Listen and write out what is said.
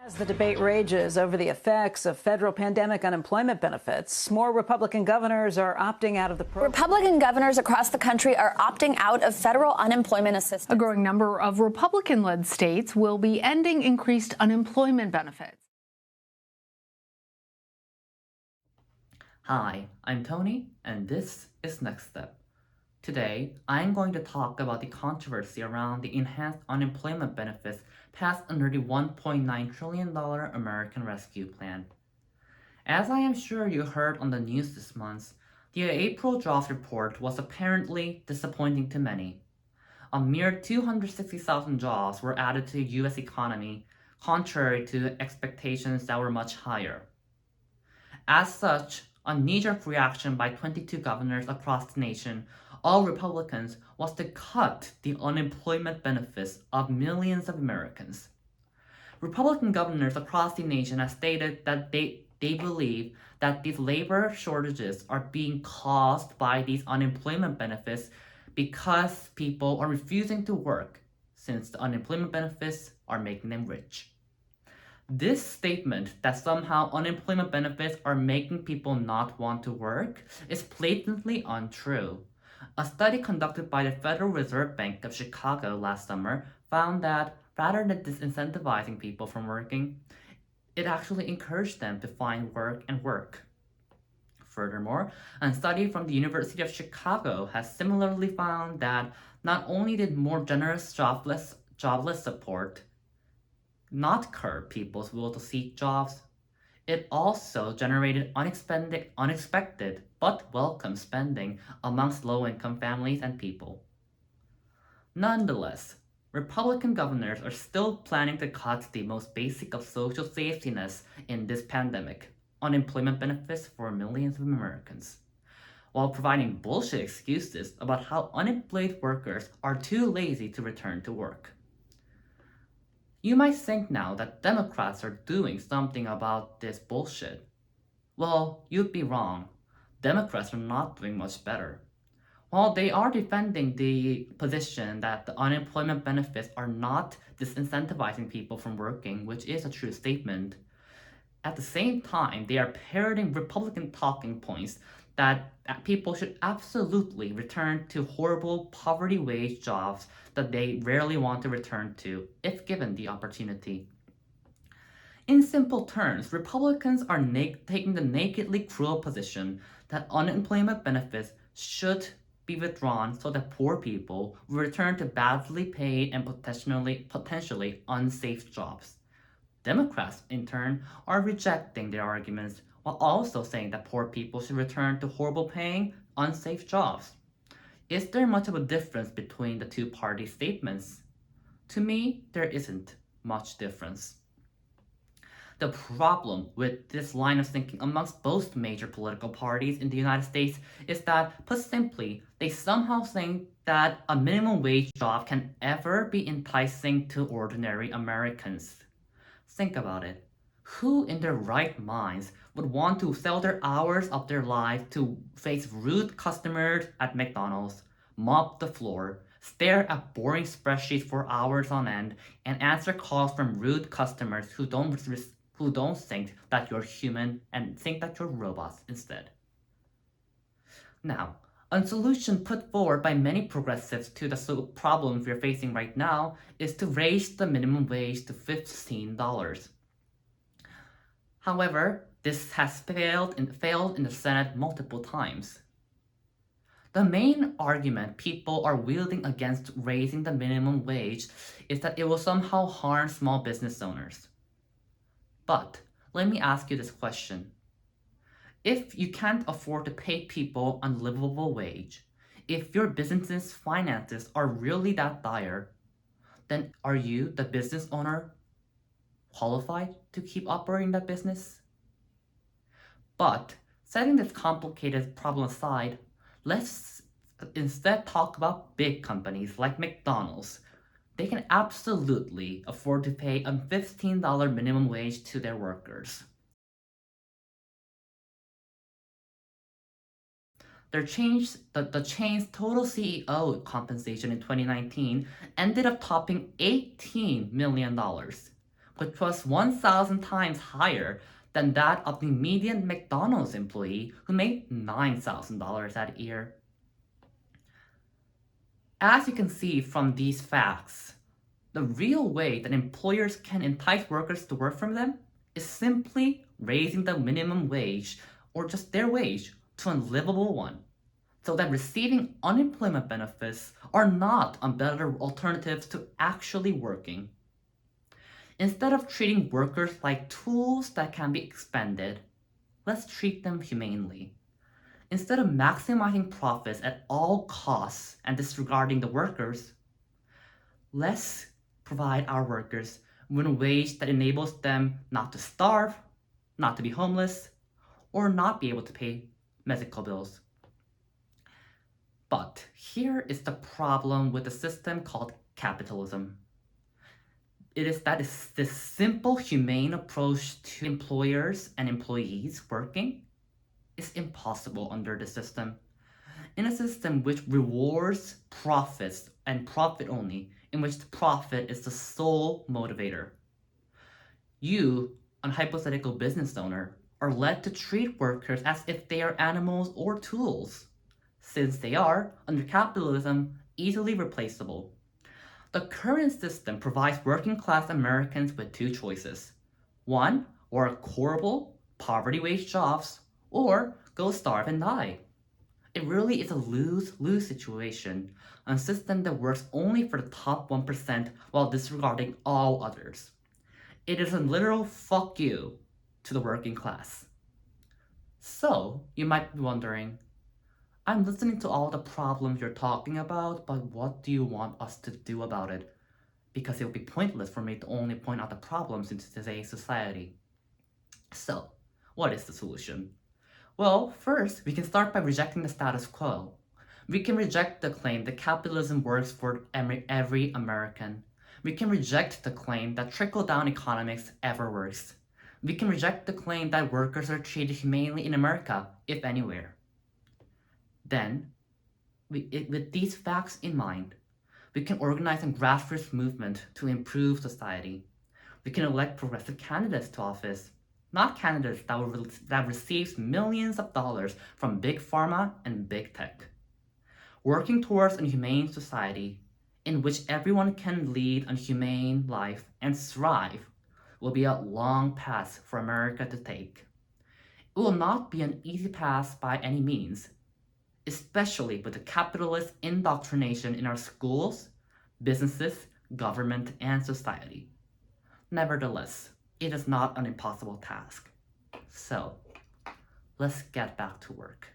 As the debate rages over the effects of federal pandemic unemployment benefits, more Republican governors are opting out of the program. Republican governors across the country are opting out of federal unemployment assistance. A growing number of Republican-led states will be ending increased unemployment benefits. Hi, I'm Tony, and this is Next Step. Today, I'm going to talk about the controversy around the enhanced unemployment benefits passed under the $1.9 trillion American Rescue Plan. As I am sure you heard on the news this month, the April jobs report was apparently disappointing to many. A mere 260,000 jobs were added to the U.S. economy, contrary to expectations that were much higher. As such, a knee-jerk reaction by 22 governors across the nation, all Republicans, was to cut the unemployment benefits of millions of Americans. Republican governors across the nation have stated that they believe that these labor shortages are being caused by these unemployment benefits because people are refusing to work since the unemployment benefits are making them rich. This statement that somehow unemployment benefits are making people not want to work is blatantly untrue. A study conducted by the Federal Reserve Bank of Chicago last summer found that rather than disincentivizing people from working, it actually encouraged them to find work and work. Furthermore, a study from the University of Chicago has similarly found that not only did more generous jobless support not curb people's will to seek jobs, it also generated unexpected but welcome spending amongst low-income families and people. Nonetheless, Republican governors are still planning to cut the most basic of social safety nets in this pandemic, unemployment benefits for millions of Americans, while providing bullshit excuses about how unemployed workers are too lazy to return to work. You might think now that Democrats are doing something about this bullshit. Well, you'd be wrong. Democrats are not doing much better. While they are defending the position that the unemployment benefits are not disincentivizing people from working, which is a true statement, at the same time, they are parroting Republican talking points that people should absolutely return to horrible poverty wage jobs that they rarely want to return to if given the opportunity. In simple terms, Republicans are taking the nakedly cruel position that unemployment benefits should be withdrawn so that poor people will return to badly paid and potentially unsafe jobs. Democrats, in turn, are rejecting their arguments while also saying that poor people should return to horrible paying, unsafe jobs. Is there much of a difference between the two party statements? To me, there isn't much difference. The problem with this line of thinking amongst both major political parties in the United States is that, put simply, they somehow think that a minimum wage job can ever be enticing to ordinary Americans. Think about it. Who in their right minds would want to sell their hours of their life to face rude customers at McDonald's, mop the floor, stare at boring spreadsheets for hours on end, and answer calls from rude customers who don't think that you're human and think that you're robots instead? Now, a solution put forward by many progressives to the problems we're facing right now is to raise the minimum wage to $15. However, this has failed in the Senate multiple times. The main argument people are wielding against raising the minimum wage is that it will somehow harm small business owners. But let me ask you this question. If you can't afford to pay people a livable wage, if your business's finances are really that dire, then are you, the business owner, qualified to keep operating that business? But setting this complicated problem aside, let's instead talk about big companies like McDonald's. They can absolutely afford to pay a $15 minimum wage to their workers. The chain's total CEO compensation in 2019 ended up topping $18 million, which was 1,000 times higher than that of the median McDonald's employee who made $9,000 that year. As you can see from these facts, the real way that employers can entice workers to work for them is simply raising the minimum wage, or just their wage, to a livable one, so that receiving unemployment benefits are not a better alternative to actually working. Instead of treating workers like tools that can be expended, let's treat them humanely. Instead of maximizing profits at all costs and disregarding the workers, let's provide our workers with a wage that enables them not to starve, not to be homeless, or not be able to pay medical bills. But here is the problem with the system called capitalism. It is that this simple, humane approach to employers and employees working is impossible under the system. In a system which rewards profits and profit only, in which the profit is the sole motivator, you, a hypothetical business owner, are led to treat workers as if they are animals or tools, since they are, under capitalism, easily replaceable. The current system provides working class Americans with two choices. One, work horrible, poverty wage jobs, or go starve and die. It really is a lose-lose situation, a system that works only for the top 1% while disregarding all others. It is a literal fuck you to the working class. So, you might be wondering, I'm listening to all the problems you're talking about, but what do you want us to do about it? Because it would be pointless for me to only point out the problems in today's society. So, what is the solution? Well, first, we can start by rejecting the status quo. We can reject the claim that capitalism works for every American. We can reject the claim that trickle-down economics ever works. We can reject the claim that workers are treated humanely in America, if anywhere. Then, with these facts in mind, we can organize a grassroots movement to improve society. We can elect progressive candidates to office, not candidates that receives millions of dollars from big pharma and big tech. Working towards a humane society in which everyone can lead a humane life and thrive will be a long path for America to take. It will not be an easy path by any means, especially with the capitalist indoctrination in our schools, businesses, government, and society. Nevertheless, it is not an impossible task. So, let's get back to work.